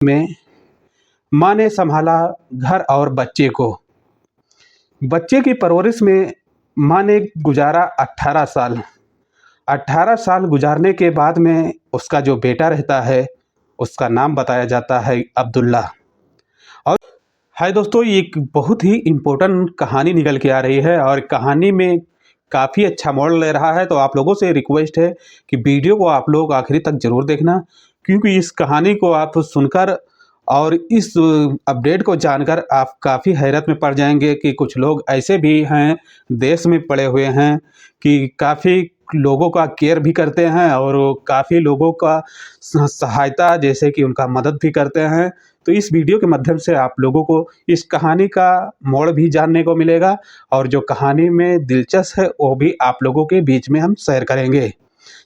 में माँ ने संभाला घर और बच्चे को। बच्चे की परवरिश में माँ ने गुजारा 18 साल। 18 साल गुजारने के बाद में उसका जो बेटा रहता है, उसका नाम बताया जाता है अब्दुल्ला। और हाय दोस्तों, ये एक बहुत ही इम्पोर्टेंट कहानी निकल के आ रही है और कहानी में काफ़ी अच्छा मोड़ ले रहा है। तो आप लोगों से रिक्वेस्ट है कि वीडियो को आप लोग आखिरी तक ज़रूर देखना, क्योंकि इस कहानी को आप सुनकर और इस अपडेट को जानकर आप काफ़ी हैरत में पड़ जाएंगे कि कुछ लोग ऐसे भी हैं देश में पड़े हुए हैं कि काफ़ी लोगों का केयर भी करते हैं और काफ़ी लोगों का सहायता, जैसे कि उनका मदद भी करते हैं। तो इस वीडियो के माध्यम से आप लोगों को इस कहानी का मोड़ भी जानने को मिलेगा और जो कहानी में दिलचस्प है वो भी आप लोगों के बीच में हम शेयर करेंगे।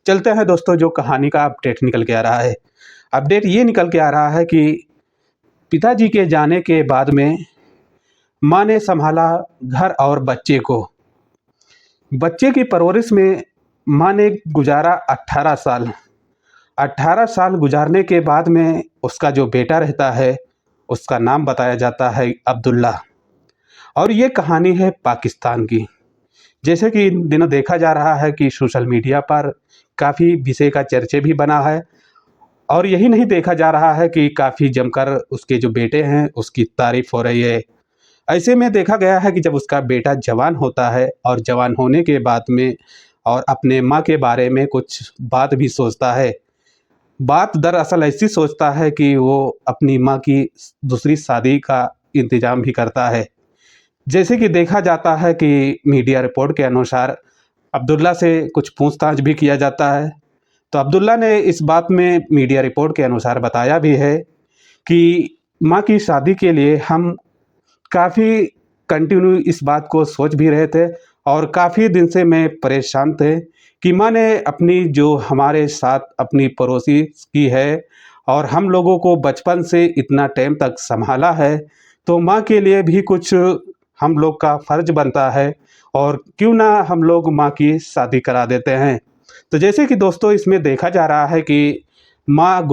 चलते हैं दोस्तों, जो कहानी का अपडेट निकल के आ रहा है। अपडेट ये निकल के आ रहा है कि पिताजी के जाने के बाद में माँ ने संभाला घर और बच्चे को। बच्चे की परवरिश में माँ ने गुजारा 18 साल। 18 साल गुजारने के बाद में उसका जो बेटा रहता है, उसका नाम बताया जाता है अब्दुल्ला। और ये कहानी है पाकिस्तान की। जैसे कि इन दिनों देखा जा रहा है कि सोशल मीडिया पर काफ़ी विषय का चर्चा भी बना है और यही नहीं देखा जा रहा है कि काफ़ी जमकर उसके जो बेटे हैं उसकी तारीफ हो रही है। ऐसे में देखा गया है कि जब उसका बेटा जवान होता है और जवान होने के बाद में और अपने माँ के बारे में कुछ बात भी सोचता है। बात दरअसल ऐसी सोचता है कि वो अपनी माँ की दूसरी शादी का इंतज़ाम भी करता है। जैसे कि देखा जाता है कि मीडिया रिपोर्ट के अनुसार अब्दुल्ला से कुछ पूछताछ भी किया जाता है। तो अब्दुल्ला ने इस बात में मीडिया रिपोर्ट के अनुसार बताया भी है कि माँ की शादी के लिए हम काफ़ी कंटिन्यू इस बात को सोच भी रहे थे और काफ़ी दिन से मैं परेशान थे कि माँ ने अपनी जो हमारे साथ अपनी पड़ोसी की है और हम लोगों को बचपन से इतना टाइम तक संभाला है, तो माँ के लिए भी कुछ हम लोग का फ़र्ज बनता है और क्यों ना हम लोग माँ की शादी करा देते हैं। तो जैसे कि दोस्तों इसमें देखा जा रहा है कि बाप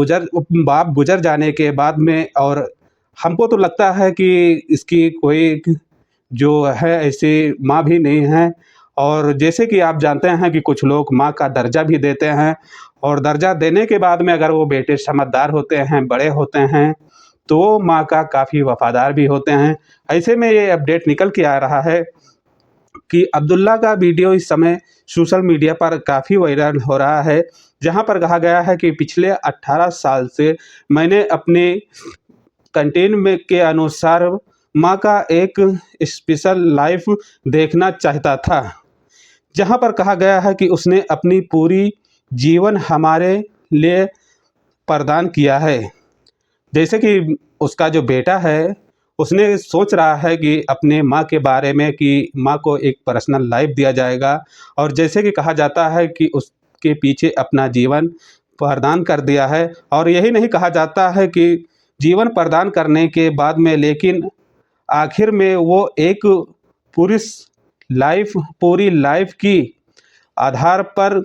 गुजर जाने के बाद में और हमको तो लगता है कि इसकी कोई जो है ऐसी माँ भी नहीं है। और जैसे कि आप जानते हैं कि कुछ लोग माँ का दर्जा भी देते हैं और दर्जा देने के बाद में अगर वो बेटे समझदार होते हैं, बड़े होते हैं, तो वो माँ का काफ़ी वफ़ादार भी होते हैं। ऐसे में ये अपडेट निकल के आ रहा है कि अब्दुल्ला का वीडियो इस समय सोशल मीडिया पर काफ़ी वायरल हो रहा है, जहाँ पर कहा गया है कि पिछले 18 साल से मैंने अपने कंटेंट में के अनुसार माँ का एक स्पेशल लाइफ देखना चाहता था। जहाँ पर कहा गया है कि उसने अपनी पूरी जीवन हमारे लिए प्रदान किया है। जैसे कि उसका जो बेटा है, उसने सोच रहा है कि अपने माँ के बारे में कि माँ को एक पर्सनल लाइफ दिया जाएगा और जैसे कि कहा जाता है कि उसके पीछे अपना जीवन प्रदान कर दिया है। और यही नहीं कहा जाता है कि जीवन प्रदान करने के बाद में लेकिन आखिर में वो एक पूरी पूरी लाइफ की आधार पर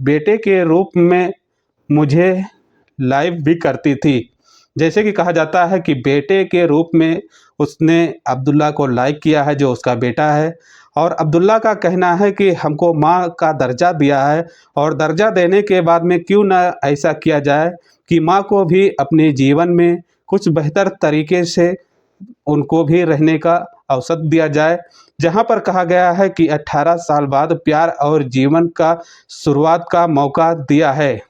बेटे के रूप में मुझे लाइव भी करती थी। जैसे कि कहा जाता है कि बेटे के रूप में उसने अब्दुल्ला को लाइक किया है, जो उसका बेटा है। और अब्दुल्ला का कहना है कि हमको माँ का दर्जा दिया है और दर्जा देने के बाद में क्यों ना ऐसा किया जाए कि माँ को भी अपने जीवन में कुछ बेहतर तरीके से उनको भी रहने का अवसर दिया जाए। जहाँ पर कहा गया है कि 18 साल बाद प्यार और जीवन का शुरुआत का मौका दिया है।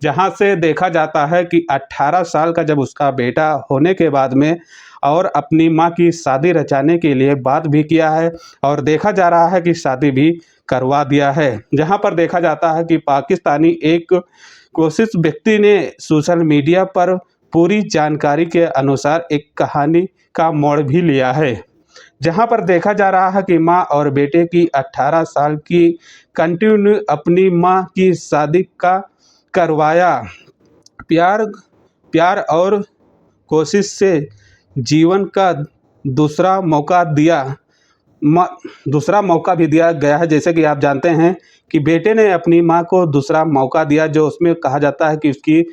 जहाँ से देखा जाता है कि 18 साल का जब उसका बेटा होने के बाद में और अपनी माँ की शादी रचाने के लिए बात भी किया है और देखा जा रहा है कि शादी भी करवा दिया है। जहाँ पर देखा जाता है कि पाकिस्तानी एक कोशिश व्यक्ति ने सोशल मीडिया पर पूरी जानकारी के अनुसार एक कहानी का मोड़ भी लिया है। जहाँ पर देखा जा रहा है कि माँ और बेटे की 18 साल की कंटिन्यू अपनी माँ की शादी का करवाया। प्यार प्यार और कोशिश से जीवन का दूसरा मौका दिया दूसरा मौका भी दिया गया है। जैसे कि आप जानते हैं कि बेटे ने अपनी माँ को दूसरा मौका दिया, जो उसमें कहा जाता है कि उसकी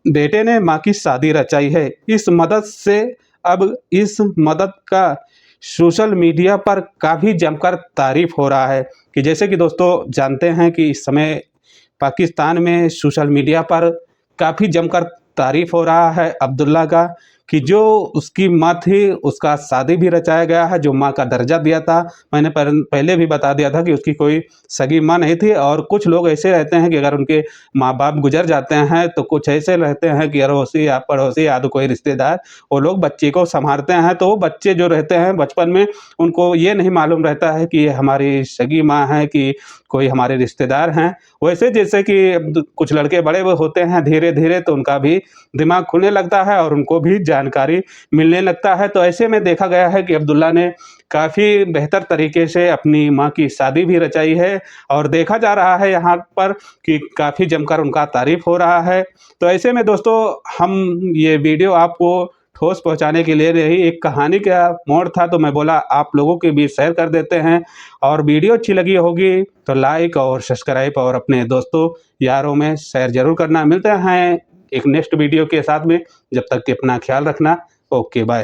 बेटे ने माँ की शादी रचाई है। इस मदद से अब इस मदद का सोशल मीडिया पर काफ़ी जमकर तारीफ़ हो रहा है कि जैसे कि दोस्तों जानते हैं कि इस समय पाकिस्तान में सोशल मीडिया पर काफ़ी जमकर तारीफ़ हो रहा है अब्दुल्ला का कि जो उसकी माँ थी उसका शादी भी रचाया गया है, जो माँ का दर्जा दिया था। मैंने पहले भी बता दिया था कि उसकी कोई सगी माँ नहीं थी। और कुछ लोग ऐसे रहते हैं कि अगर उनके माँ बाप गुजर जाते हैं तो कुछ ऐसे रहते हैं कि अड़ोसी या पड़ोसी या तो कोई रिश्तेदार वो लोग बच्चे को संभालते हैं। तो वो बच्चे जो रहते हैं बचपन में उनको ये नहीं मालूम रहता है कि ये हमारी सगी माँ है कि कोई हमारे रिश्तेदार हैं। वैसे जैसे कि कुछ लड़के बड़े वो होते हैं धीरे-धीरे तो उनका भी दिमाग खुलने लगता है और उनको भी जानकारी मिलने लगता है। तो ऐसे में देखा गया है कि अब्दुल्ला ने काफ़ी बेहतर तरीके से अपनी माँ की शादी भी रचाई है और देखा जा रहा है यहाँ पर कि काफ़ी जमकर उनका तारीफ़ हो रहा है। तो ऐसे में दोस्तों हम ये वीडियो आपको ठोस पहुँचाने के लिए नहीं, एक कहानी का मोड़ था तो मैं बोला आप लोगों के बीच शेयर कर देते हैं। और वीडियो अच्छी लगी होगी तो लाइक और सब्सक्राइब और अपने दोस्तों यारों में शेयर ज़रूर करना। मिलते हैं एक नेक्स्ट वीडियो के साथ में, जब तक कि अपना ख्याल रखना। Okay bye.